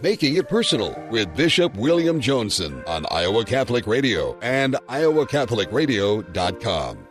Making It Personal with Bishop William Joensen on Iowa Catholic Radio and iowacatholicradio.com.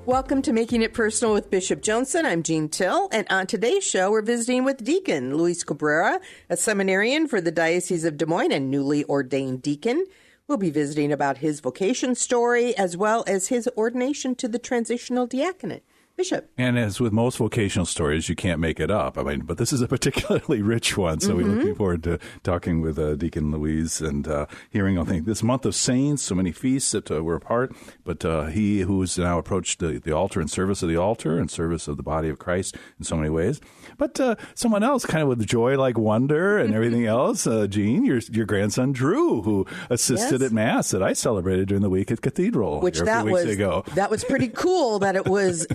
Welcome to Making It Personal with Bishop Joensen. I'm Jean Till, and on today's show, we're visiting with Deacon Luis Cabrera, a seminarian for the Diocese of Des Moines and newly ordained deacon. We'll be visiting about his vocation story as well as his ordination to the Transitional diaconate. Bishop. And as with most vocational stories, you can't make it up. I mean, but this is a particularly rich one, so we're looking forward to talking with Deacon Luis and hearing, I think, this month of saints, so many feasts that were apart, but he who has now approached the altar and service of the altar and service of the body of Christ in so many ways. But someone else, kind of with joy like wonder and everything else, Jean, your grandson Drew, who assisted at Mass that I celebrated during the week at Cathedral a few weeks ago. That was pretty cool that it was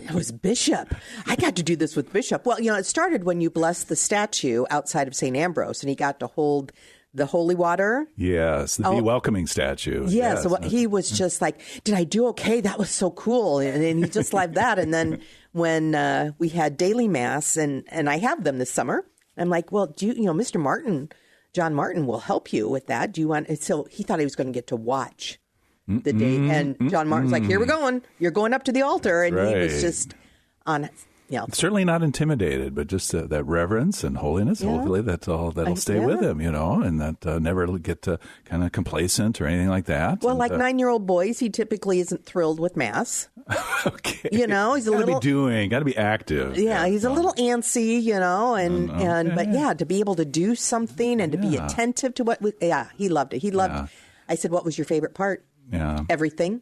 Bishop. I got to do this with Bishop. Well, it started when you blessed the statue outside of St. Ambrose, and he got to hold the holy water. Yes, the Be Welcoming statue. Yes. So he was just like, did I do okay? That was so cool. And he just liked that. And then when we had daily Mass, and I have them this summer, I'm like, well, Mr. Martin, John Martin will help you with that. Do you want? So he thought he was going to get to watch the day. And John Martin's like, here we're going. You're going up to the altar. And he was just on it. Certainly not intimidated, but just that reverence and holiness. Hopefully that'll stay with him, and that never get kind of complacent or anything like that. Well, like 9-year-old boys, he typically isn't thrilled with Mass. Okay. He's a little got to be active. Yeah, he's a little antsy, but to be able to do something and to be attentive to what he loved it. He loved it. I said, what was your favorite part? Yeah. Everything.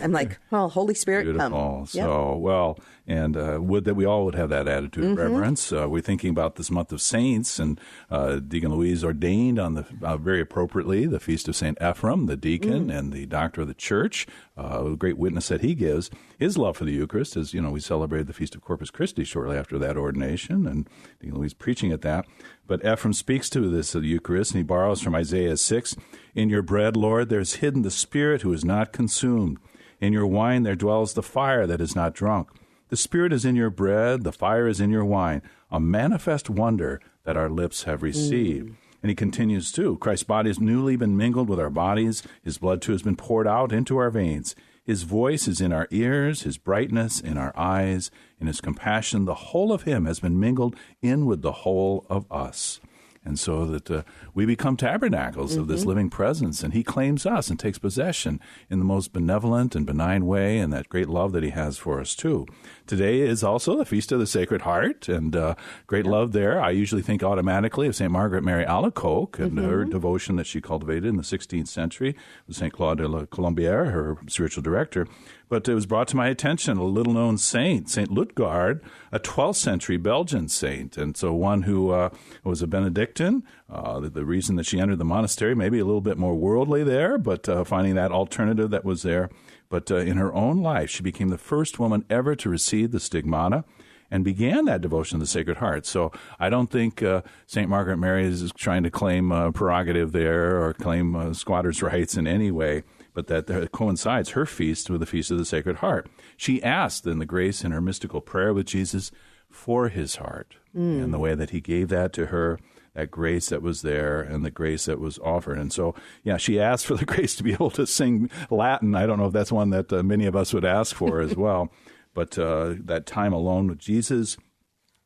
I'm like, Holy Spirit, beautiful. Come. So, and would that we all would have that attitude of reverence. We're thinking about this month of saints, and Deacon Luis ordained on the very appropriately the feast of St. Ephraim, the deacon and the doctor of the church. A great witness that he gives his love for the Eucharist. As we celebrated the feast of Corpus Christi shortly after that ordination, and Deacon Luis preaching at that. But Ephraim speaks to this of the Eucharist, and he borrows from Isaiah 6. In your bread, Lord, there's hidden the Spirit who is not consumed. In your wine there dwells the fire that is not drunk. The Spirit is in your bread, the fire is in your wine, a manifest wonder that our lips have received. And he continues too, Christ's body has newly been mingled with our bodies. His blood too has been poured out into our veins. His voice is in our ears, his brightness in our eyes, in his compassion. The whole of him has been mingled in with the whole of us. And so that we become tabernacles of this living presence, and he claims us and takes possession in the most benevolent and benign way, and that great love that he has for us too. Today is also the Feast of the Sacred Heart, and great love there. I usually think automatically of St. Margaret Mary Alacoque and her devotion that she cultivated in the 16th century with St. Claude de la Colombière, her spiritual director. But it was brought to my attention a little-known saint, St. Lutgard, a 12th century Belgian saint, and so one who was a Benedictine. The reason that she entered the monastery, maybe a little bit more worldly there, but finding that alternative that was there. But in her own life, she became the first woman ever to receive the stigmata and began that devotion to the Sacred Heart. So I don't think St. Margaret Mary is trying to claim prerogative there or claim squatters' rights in any way, but that coincides her feast with the Feast of the Sacred Heart. She asked in the grace in her mystical prayer with Jesus for his heart, and the way that he gave that to her, that grace that was there and the grace that was offered. And so, she asked for the grace to be able to sing Latin. I don't know if that's one that many of us would ask for as well, but that time alone with Jesus,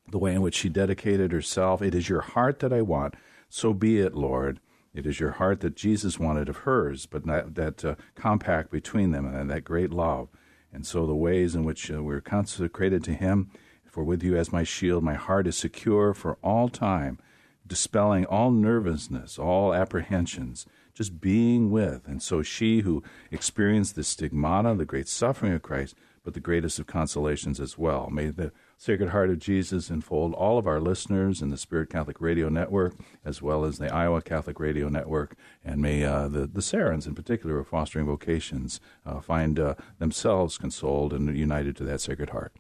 the way in which she dedicated herself, it is your heart that I want, so be it, Lord. It is your heart that Jesus wanted of hers, but that compact between them and that great love. And so the ways in which we're consecrated to him, for with you as my shield, my heart is secure for all time, dispelling all nervousness, all apprehensions, just being with. And so she who experienced the stigmata, the great suffering of Christ, but the greatest of consolations as well. May the Sacred Heart of Jesus enfold all of our listeners in the Spirit Catholic Radio Network, as well as the Iowa Catholic Radio Network, and may the Sarans in particular who are fostering vocations find themselves consoled and united to that Sacred Heart.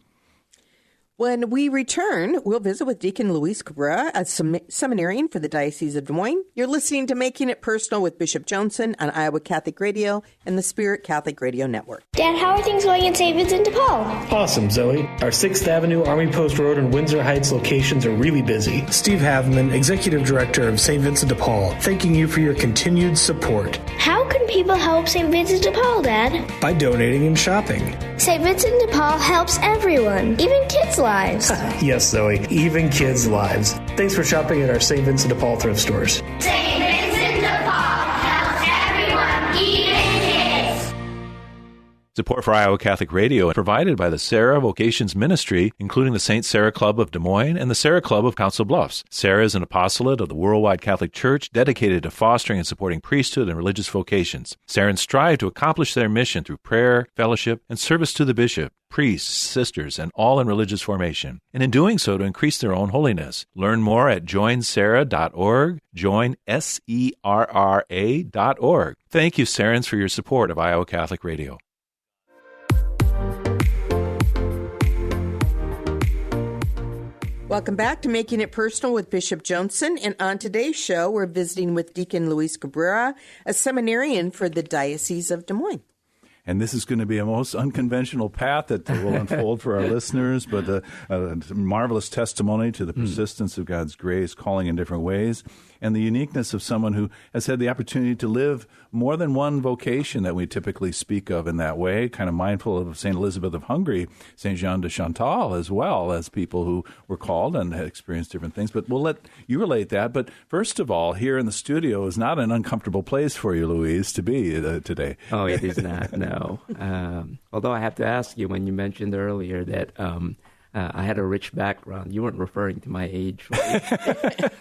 When we return, we'll visit with Deacon Luis Cabrera, a seminarian for the Diocese of Des Moines. You're listening to Making It Personal with Bishop Joensen on Iowa Catholic Radio and the Spirit Catholic Radio Network. Dad, how are things going in St. Vincent de Paul? Awesome, Zoe. Our 6th Avenue, Army Post Road, and Windsor Heights locations are really busy. Steve Haveman, Executive Director of St. Vincent de Paul, thanking you for your continued support. How can people help St. Vincent de Paul, Dad? By donating and shopping. St. Vincent de Paul helps everyone, even kids' lives. Yes, Zoe, even kids' lives. Thanks for shopping at our St. Vincent de Paul thrift stores. St. Vincent de Paul helps everyone, even kids. Support for Iowa Catholic Radio is provided by the Sarah Vocations Ministry, including the St. Sarah Club of Des Moines and the Sarah Club of Council Bluffs. Sarah is an apostolate of the Worldwide Catholic Church dedicated to fostering and supporting priesthood and religious vocations. Sarahans strive to accomplish their mission through prayer, fellowship, and service to the bishop, priests, sisters, and all in religious formation, and in doing so to increase their own holiness. Learn more at joinsarah.org, joinserra.org. Thank you, Sarahans, for your support of Iowa Catholic Radio. Welcome back to Making It Personal with Bishop Joensen. And on today's show, we're visiting with Deacon Luis Cabrera, a seminarian for the Diocese of Des Moines. And this is going to be a most unconventional path that will unfold for our listeners, but a marvelous testimony to the persistence of God's grace, calling in different ways, and the uniqueness of someone who has had the opportunity to live more than one vocation that we typically speak of in that way, kind of mindful of St. Elizabeth of Hungary, St. Jean de Chantal, as well as people who were called and had experienced different things. But we'll let you relate that. But first of all, here in the studio is not an uncomfortable place for you, Luis, to be today. Oh, it is not, no. Although I have to ask you, when you mentioned earlier that I had a rich background, you weren't referring to my age, right?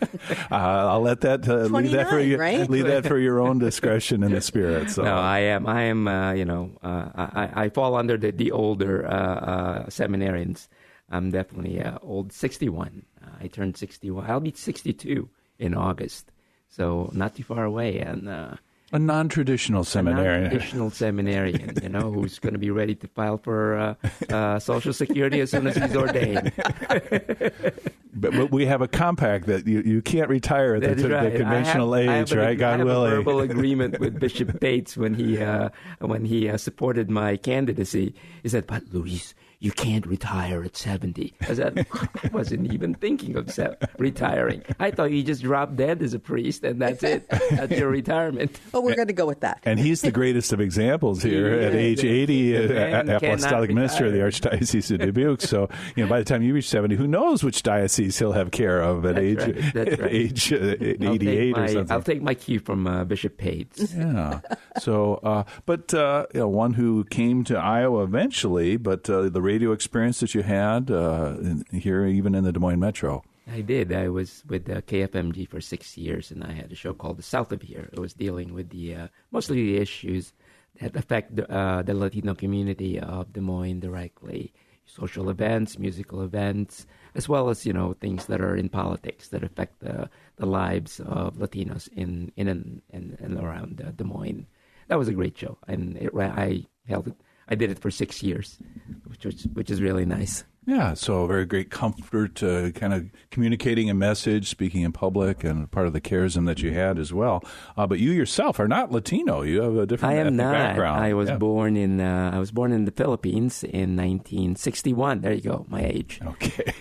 I'll let that leave that for you. Right? Leave that for your own discretion in the spirit. So. No, I am. I fall under the older seminarians. I'm definitely old. 61. I turned 61. I'll be 62 in August, so not too far away. And a non-traditional seminarian. Who's going to be ready to file for Social Security as soon as he's ordained. But we have a compact that you can't retire at the conventional age, right? God willing. I have a verbal agreement with Bishop Bates when he supported my candidacy. He said, "But Luis, you can't retire at 70. I said, I wasn't even thinking of retiring. I thought you just drop dead as a priest and that's it. That's your retirement. Well, we're going to go with that. And he's the greatest of examples here at age 80, apostolic minister of the Archdiocese of Dubuque. So, by the time you reach 70, who knows which diocese he'll have care of at age 88 or something. I'll take my cue from Bishop Bates. Yeah. So, but one who came to Iowa eventually, but the radio experience that you had here, even in the Des Moines Metro. I did. I was with KFMG for 6 years, and I had a show called The South of Here. It was dealing with mostly the issues that affect the Latino community of Des Moines directly. Social events, musical events, as well as, things that are in politics that affect the lives of Latinos in and around Des Moines. That was a great show, and I held it. I did it for 6 years, which is really nice. Yeah, so very great comfort, kind of communicating a message, speaking in public, and part of the charism that you had as well. But you yourself are not Latino. You have a different ethnic background. I was born in the Philippines in 1961. There you go, my age. Okay.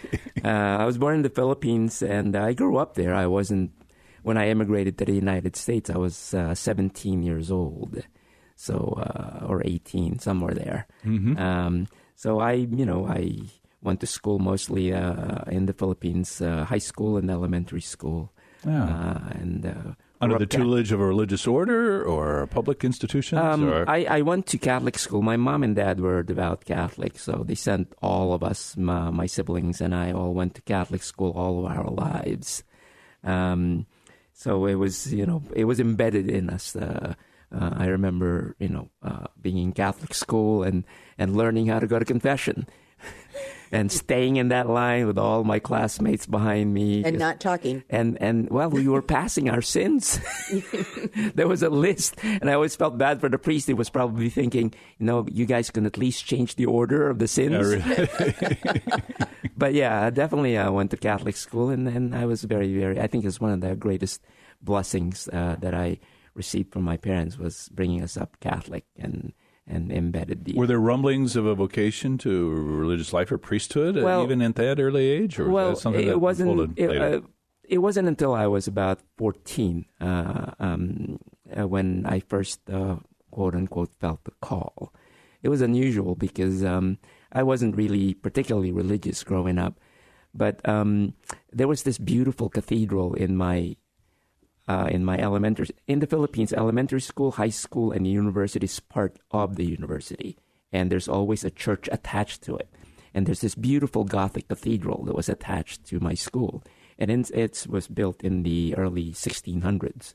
I was born in the Philippines, and I grew up there. When I immigrated to the United States, I was 17 years old. So, or 18, somewhere there. Mm-hmm. So I went to school mostly in the Philippines, high school and elementary school. Yeah. Under the tutelage of a religious order or public institutions? I went to Catholic school. My mom and dad were devout Catholics, so they sent all of us, my siblings and I, all went to Catholic school all of our lives. So it was embedded in us. I remember, being in Catholic school and learning how to go to confession. and staying in that line with all my classmates behind me. And not talking. And well, we were passing our sins. There was a list, and I always felt bad for the priest. He was probably thinking, you guys can at least change the order of the sins. Yeah, really. But yeah, definitely I went to Catholic school, and I was very, very, I think it's one of the greatest blessings that I received from my parents was bringing us up Catholic and embedded the... Were there rumblings of a vocation to religious life or priesthood even at that early age? Or was that something that unfolded later? It wasn't until I was about 14 when I first, quote-unquote, felt the call. It was unusual because I wasn't really particularly religious growing up, but there was this beautiful cathedral in my elementary, in the Philippines, elementary school, high school, and university is part of the university. And there's always a church attached to it. And there's this beautiful Gothic cathedral that was attached to my school. And it was built in the early 1600s.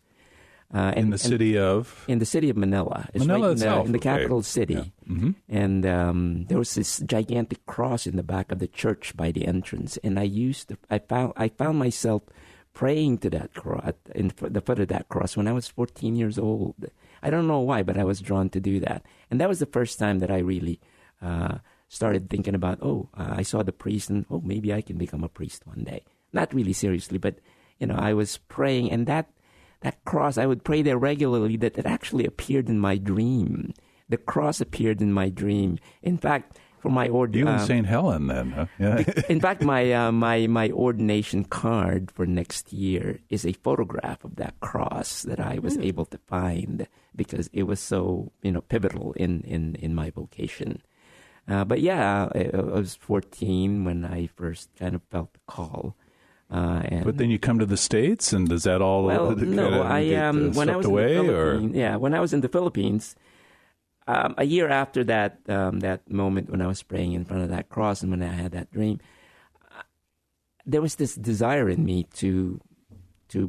In the city of? In the city of Manila. It's Manila right itself. In the capital city. Yeah. Mm-hmm. And there was this gigantic cross in the back of the church by the entrance. And I found myself praying to that cross, in the foot of that cross, when I was 14 years old. I don't know why, but I was drawn to do that. And that was the first time that I really started thinking about, I saw the priest, and maybe I can become a priest one day. Not really seriously, but, I was praying, and that cross, I would pray there regularly, that it actually appeared in my dream. The cross appeared in my dream. In fact, for my you and St. Helen then, huh? Yeah. In fact, my ordination card for next year is a photograph of that cross that I was able to find because it was so pivotal in my vocation. But yeah, I was 14 when I first kind of felt the call. But then you come to the States, and does that all when I was away, in the or when I was in the Philippines. A year after that moment when I was praying in front of that cross and when I had that dream, there was this desire in me to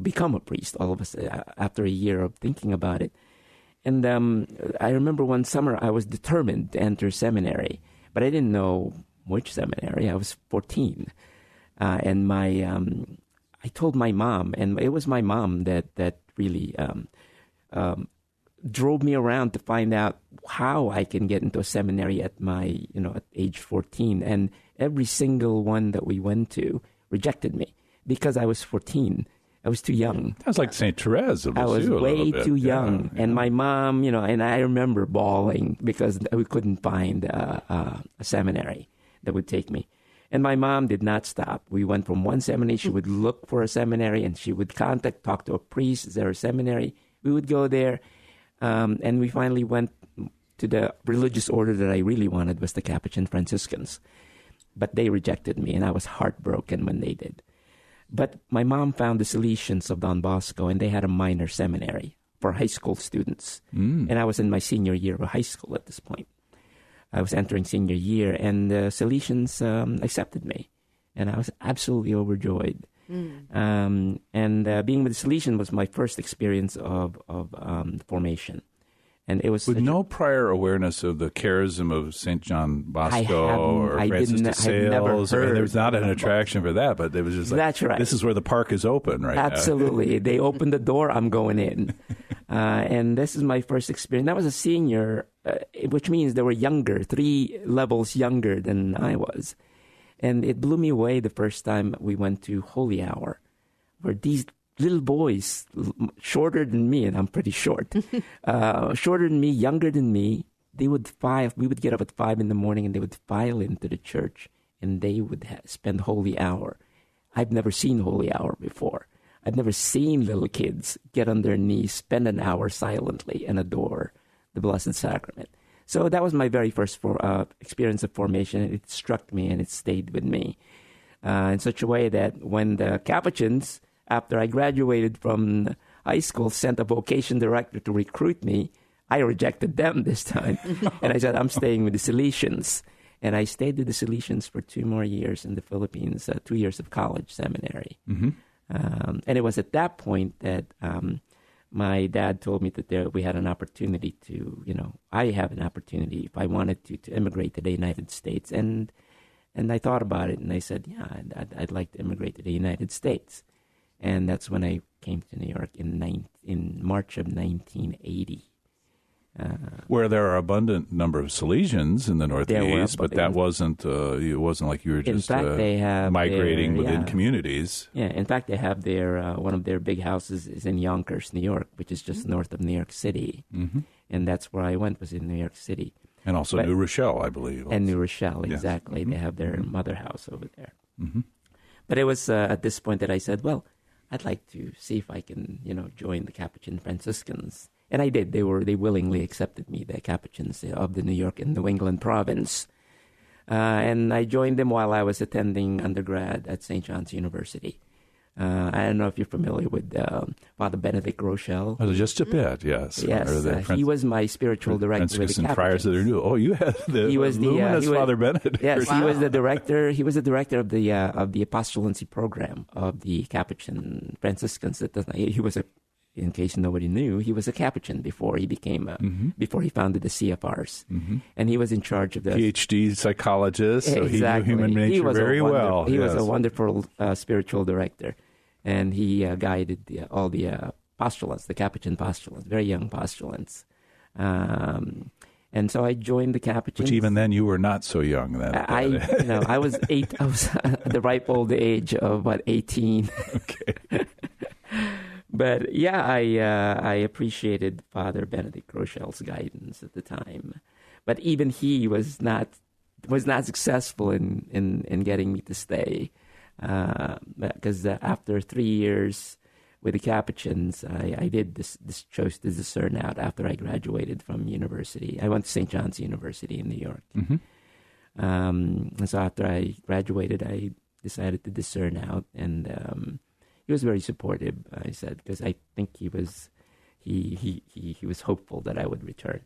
become a priest all of a sudden, after a year of thinking about it. And I remember one summer I was determined to enter seminary, but I didn't know which seminary. I was 14. And I told my mom, and it was my mom that really drove me around to find out how I can get into a seminary at at age 14. And every single one that we went to rejected me because I was 14. I was too young. Sounds like St. Therese. I was way too young. Yeah. And my mom, and I remember bawling because we couldn't find a seminary that would take me. And my mom did not stop. We went from one seminary. She would look for a seminary, and she would talk to a priest. Is there a seminary? We would go there. And we finally went to the religious order that I really wanted, was the Capuchin Franciscans. But they rejected me, and I was heartbroken when they did. But my mom found the Salesians of Don Bosco, and they had a minor seminary for high school students. And I was in my senior year of high school at this point. I was entering senior year, and the Salesians accepted me, and I was absolutely overjoyed. And being with the Salesian was my first experience of formation. And it was with no prior awareness of the charism of St. John Bosco or Francis de Sales. There was not an attraction for that, but it was just like, that's right. This is where the park is open, right? Absolutely. They opened the door, I'm going in. And this is my first experience. That was a senior, which means they were younger, 3 levels younger than I was. And it blew me away the first time we went to Holy Hour, where these little boys, shorter than me, and I'm pretty short, shorter than me, younger than me, we would get up at 5 in the morning, and they would file into the church, and they would spend Holy Hour. I've never seen Holy Hour before. I've never seen little kids get on their knees, spend an hour silently, and adore the Blessed Sacrament. So that was my very first experience of formation. It struck me, and it stayed with me in such a way that when the Capuchins, after I graduated from high school, sent a vocation director to recruit me, I rejected them this time. And I said, I'm staying with the Salesians. And I stayed with the Salesians for 2 more years in the Philippines, 2 years of college seminary. And it was at that point that my dad told me that we had an opportunity to, I have an opportunity if I wanted to immigrate to the United States. And And I thought about it, and I said, yeah, I'd like to immigrate to the United States. And that's when I came to New York in March of 1980. Where there are abundant number of Salesians in the Northeast, but that wasn't it wasn't like you were just in fact, they have migrating within communities. Yeah, in fact, they have their one of their big houses is in Yonkers, New York, which is just north of New York City, and that's where I went, was in New York City, and also New Rochelle, I believe, and New Rochelle, yes. exactly. They have their mother house over there. But it was at this point that I said, well, I'd like to see if I can, join the Capuchin Franciscans. And I did. They willingly accepted me, the Capuchins of the New York and New England province. And I joined them while I was attending undergrad at St. John's University. I don't know if you're familiar with Father Benedict Rochelle. Just a bit, yes. Yes, he was my spiritual director with the Capuchins. Friars that are new. Oh, you had the luminous Father Benedict. Yes, wow. He was the director. He was the director of the apostolancy program of the Capuchin Franciscans. He was in case nobody knew, he was a Capuchin before he became before he founded the CFRs, and he was in charge of the PhD psychologist. So exactly. He knew human nature very well. He was a wonderful spiritual director, and he guided all the postulants, the Capuchin postulants, very young postulants. And so I joined the Capuchins. Which even then you were not so young then. I was 8. I was at the ripe old age of about 18. Okay. But yeah, I appreciated Father Benedict Rochelle's guidance at the time. But even he was not successful in getting me to stay, because after 3 years with the Capuchins, I chose to discern out after I graduated from university. I went to St. John's University in New York. And so after I graduated, I decided to discern out, and he was very supportive, I said, because I think he was hopeful that I would return.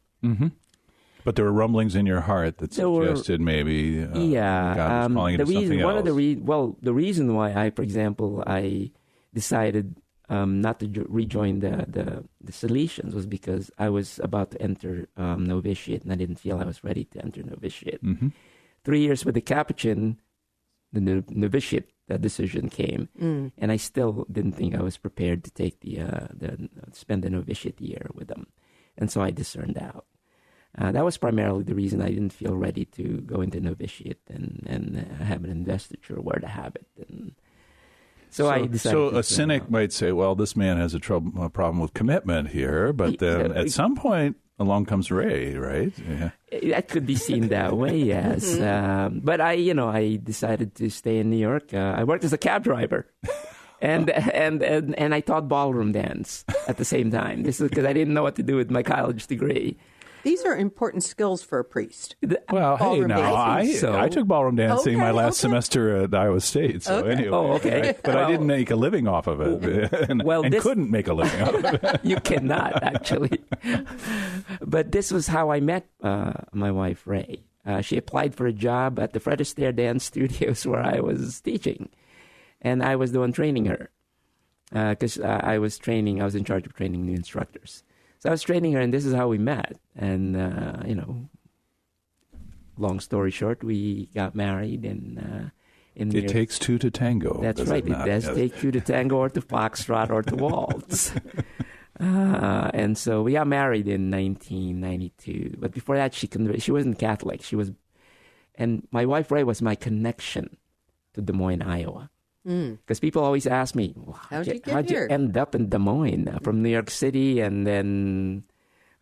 But there were rumblings in your heart that suggested maybe God was calling you to something else. The reason why I decided not to rejoin the Salesians was because I was about to enter novitiate, and I didn't feel I was ready to enter novitiate. 3 years with the Capuchin, the novitiate decision came, and I still didn't think I was prepared to take spend the novitiate year with them, and so I discerned out. That was primarily the reason I didn't feel ready to go into novitiate and have an investiture where to have it. And so I decided. So a cynic might say, "Well, this man has a problem with commitment here," but then at some point along comes Ray, right? Yeah. That could be seen that way, yes. But I decided to stay in New York. I worked as a cab driver, and I taught ballroom dance at the same time. This is because I didn't know what to do with my college degree. These are important skills for a priest. Well, hey, now I took ballroom dancing my last semester at Iowa State. So anyway, but I didn't make a living off of it, and couldn't make a living off of it. You cannot actually. But this was how I met my wife, Ray. She applied for a job at the Fred Astaire Dance Studios where I was teaching, and I was the one training her because I was in charge of training new instructors. So I was training her, and this is how we met. And, long story short, we got married. It takes two to tango. That's right. It does take two to tango, or to foxtrot, or to waltz. And so we got married in 1992. But before that, she wasn't Catholic. And my wife, Ray, was my connection to Des Moines, Iowa. Because people always ask me, how'd you end up in Des Moines from New York City and then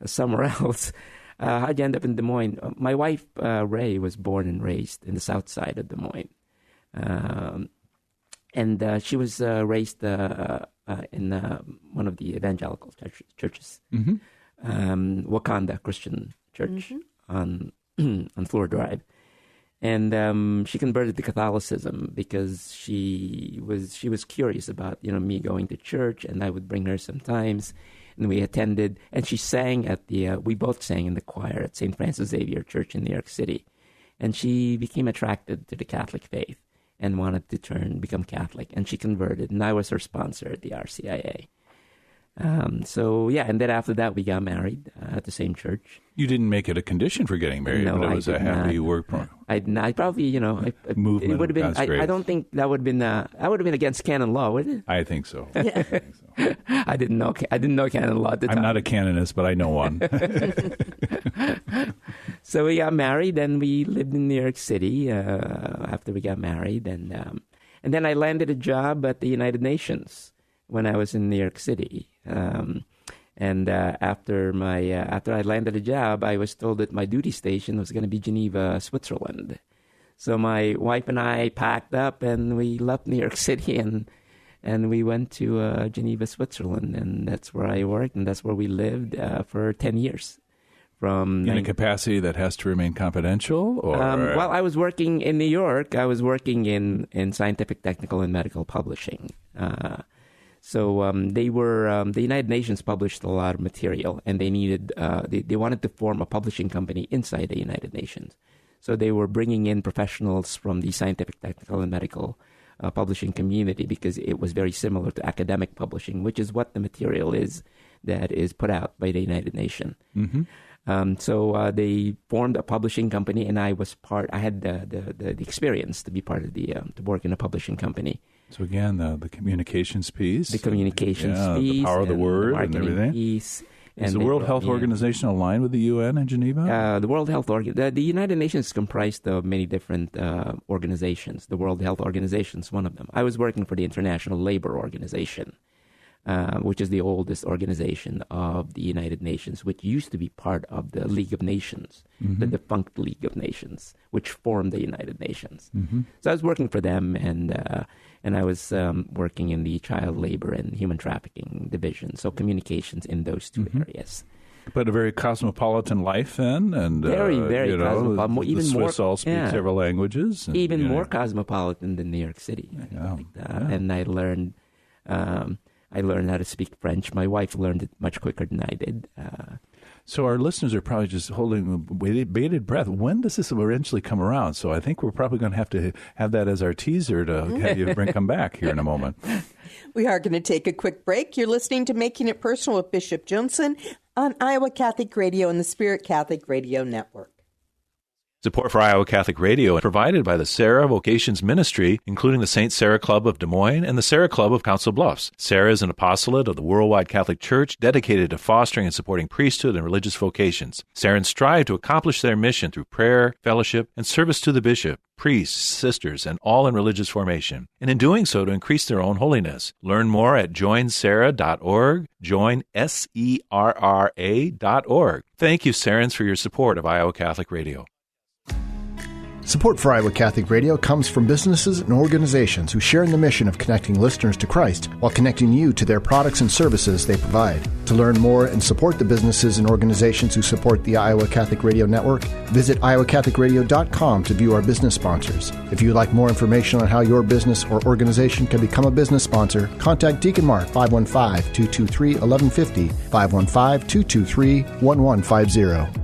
somewhere else? How'd you end up in Des Moines? My wife, Ray, was born and raised in the south side of Des Moines. And she was raised in one of the evangelical churches, Wakanda Christian Church on Fleur Drive. And she converted to Catholicism because she was curious about me going to church, and I would bring her sometimes, and we attended. And she sang we both sang in the choir at St. Francis Xavier Church in New York City, and she became attracted to the Catholic faith and wanted to become Catholic, and she converted. And I was her sponsor at the RCIA. And then after that, we got married at the same church. You didn't make it a condition for getting married, No, but it was a happy not. work program. I probably, Movement it would have been. of God's grace. I don't think that would have been. I would have been against canon law, wouldn't it? I think so. Yeah. I didn't know canon law at the time. I'm not a canonist, but I know one. So we got married, and we lived in New York City after we got married, and then I landed a job at the United Nations when I was in New York City. After I landed a job, I was told that my duty station was going to be Geneva, Switzerland. So my wife and I packed up, and we left New York City, and we went to Geneva, Switzerland, and that's where I worked, and that's where we lived for 10 years. In a capacity that has to remain confidential? Or? Well, I was working in New York. I was working in scientific, technical, and medical publishing. The United Nations published a lot of material, and they needed, they wanted to form a publishing company inside the United Nations. So they were bringing in professionals from the scientific, technical, and medical publishing community because it was very similar to academic publishing, which is what the material is that is put out by the United Nations. Mm-hmm. They formed a publishing company, and I had the experience to be part of to work in a publishing company. So again, the communications piece. The communications piece. The power of the word and everything. Piece. Is the World Health Organization aligned with the UN in Geneva? The World Health the United Nations is comprised of many different organizations. The World Health Organization is one of them. I was working for the International Labour Organization, which is the oldest organization of the United Nations, which used to be part of the League of Nations, the defunct League of Nations, which formed the United Nations. Mm-hmm. So I was working for them, and I was working in the child labor and human trafficking division, so communications in those two areas. But a very cosmopolitan life then, and very cosmopolitan. Even the Swiss all speak several languages. And, even more cosmopolitan than New York City. And I learned how to speak French. My wife learned it much quicker than I did. So our listeners are probably just holding bated breath. When does this eventually come around? So I think we're probably going to have that as our teaser to have you come back here in a moment. We are going to take a quick break. You're listening to Making It Personal with Bishop Joensen on Iowa Catholic Radio and the Spirit Catholic Radio Network. Support for Iowa Catholic Radio is provided by the Sarah Vocations Ministry, including the St. Sarah Club of Des Moines and the Sarah Club of Council Bluffs. Sarah is an apostolate of the Worldwide Catholic Church dedicated to fostering and supporting priesthood and religious vocations. Sarahans strive to accomplish their mission through prayer, fellowship, and service to the bishop, priests, sisters, and all in religious formation, and in doing so to increase their own holiness. Learn more at joinsarah.org, joinserra.org. Thank you, Sarahans, for your support of Iowa Catholic Radio. Support for Iowa Catholic Radio comes from businesses and organizations who share in the mission of connecting listeners to Christ while connecting you to their products and services they provide. To learn more and support the businesses and organizations who support the Iowa Catholic Radio Network, visit iowacatholicradio.com to view our business sponsors. If you would like more information on how your business or organization can become a business sponsor, contact Deacon Mark 515-223-1150, 515-223-1150.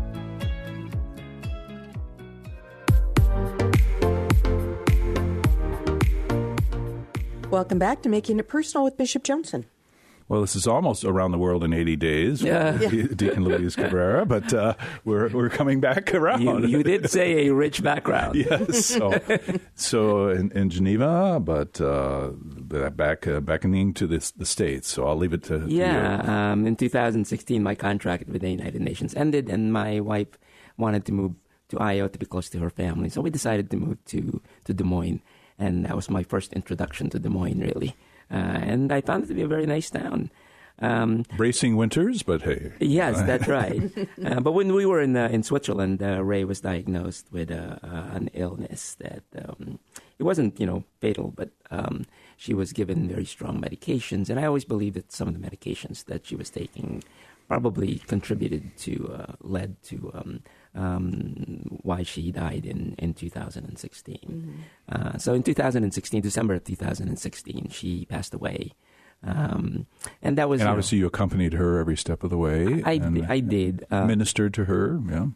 Welcome back to Making It Personal with Bishop Joensen. Well, this is almost around the world in 80 days, Deacon Luis Cabrera, but we're coming back around. You did say a rich background. Yes. So in Geneva, but beckoning to the States. So I'll leave it to you. In 2016, my contract with the United Nations ended, and my wife wanted to move to Iowa to be close to her family. So we decided to move to Des Moines. And that was my first introduction to Des Moines, really. And I found it to be a very nice town. Bracing winters, but hey. Yes, that's right. But when we were in Switzerland, Ray was diagnosed with an illness that it wasn't, fatal, but she was given very strong medications. And I always believed that some of the medications that she was taking probably contributed to, led to why she died in 2016. Mm-hmm. So in 2016, December of 2016, she passed away. And that was... And obviously you accompanied her every step of the way. I did. Ministered to her, yeah.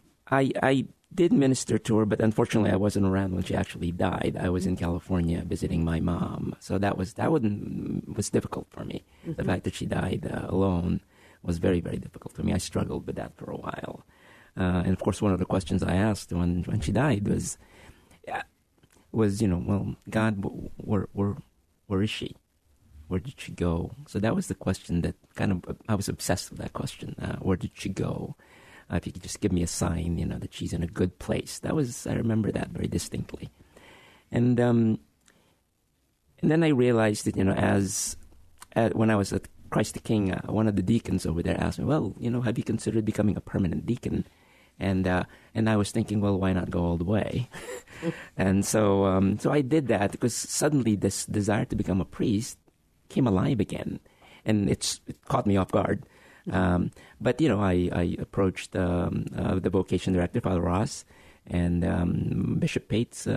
did minister to her, but unfortunately I wasn't around when she actually died. I was in California visiting my mom. So that was difficult for me. Mm-hmm. The fact that she died alone was very, very difficult for me. I struggled with that for a while. And of course, one of the questions I asked when she died was, well, God, where is she? Where did she go? So that was the question that I was obsessed with that question. Where did she go? If you could just give me a sign, that she's in a good place. I remember that very distinctly. And then I realized that, when I was at Christ the King, one of the deacons over there asked me, well, have you considered becoming a permanent deacon? And I was thinking, well, why not go all the way? And so I did that because suddenly this desire to become a priest came alive again. And it caught me off guard. But I approached the vocation director, Father Ross, and Bishop Pates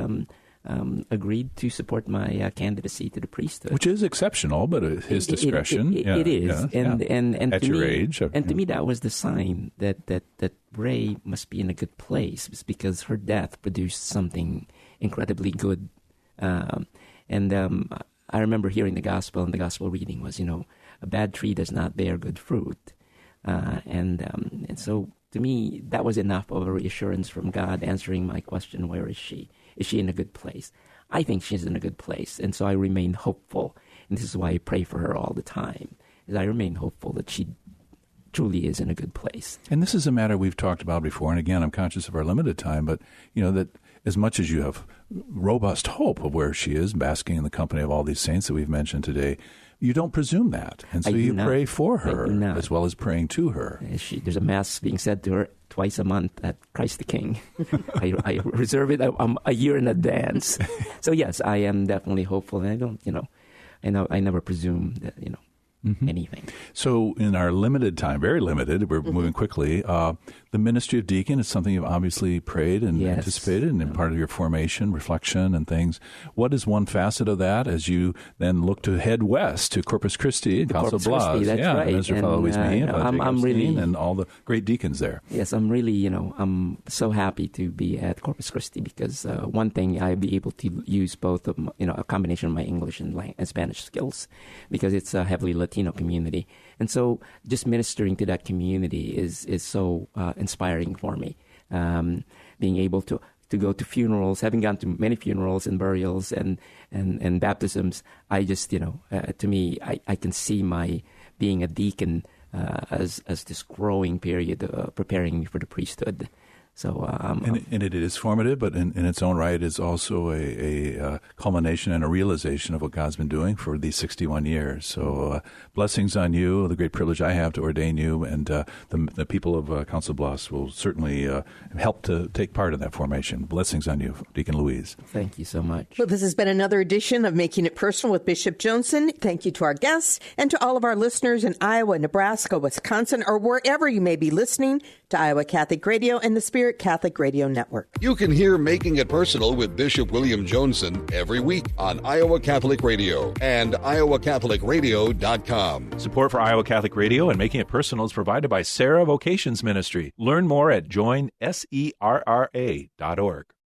agreed to support my candidacy to the priesthood, which is exceptional, but his discretion. It is, and at your age, and to me that was the sign that Ray must be in a good place, because her death produced something incredibly good. I remember hearing the gospel, and the gospel reading was, a bad tree does not bear good fruit. And so to me, that was enough of a reassurance from God answering my question, where is she? Is she in a good place? I think she's in a good place. And so I remain hopeful. And this is why I pray for her all the time, is I remain hopeful that she truly is in a good place. And this is a matter we've talked about before. And again, I'm conscious of our limited time, but that as much as you have robust hope of where she is, basking in the company of all these saints that we've mentioned today, you don't presume that. And so you pray for her as well as praying to her. There's a mass being said to her twice a month at Christ the King. I reserve it a year in advance. So yes, I am definitely hopeful. And I don't, I never presume that, anything. So in our limited time, very limited, we're moving quickly, the ministry of deacon is something you've obviously prayed and anticipated, and part of your formation, reflection, and things. What is one facet of that as you then look to head west to Corpus Christi and Council Blas? That's right. Mr. Father Luis I'm really, and all the great deacons there. Yes, I'm really, I'm so happy to be at Corpus Christi because one thing, I'll be able to use both of, a combination of my English and Spanish skills, because it's a heavily Latino community. And so just ministering to that community is so inspiring for me. Being able to go to funerals, having gone to many funerals and burials and baptisms, I just, to me, I can see my being a deacon as this growing period preparing me for the priesthood. So, and it is formative, but in its own right, is also a culmination and a realization of what God's been doing for these 61 years. So, blessings on you, the great privilege I have to ordain you, and the people of Council Blas will certainly help to take part in that formation. Blessings on you, Deacon Luis. Thank you so much. Well, this has been another edition of Making It Personal with Bishop Joensen. Thank you to our guests and to all of our listeners in Iowa, Nebraska, Wisconsin, or wherever you may be listening to Iowa Catholic Radio and the Spirit Catholic Radio Network. You can hear Making It Personal with Bishop William Joensen every week on Iowa Catholic Radio and iowacatholicradio.com. Support for Iowa Catholic Radio and Making It Personal is provided by Sarah Vocations Ministry. Learn more at joinserra.org.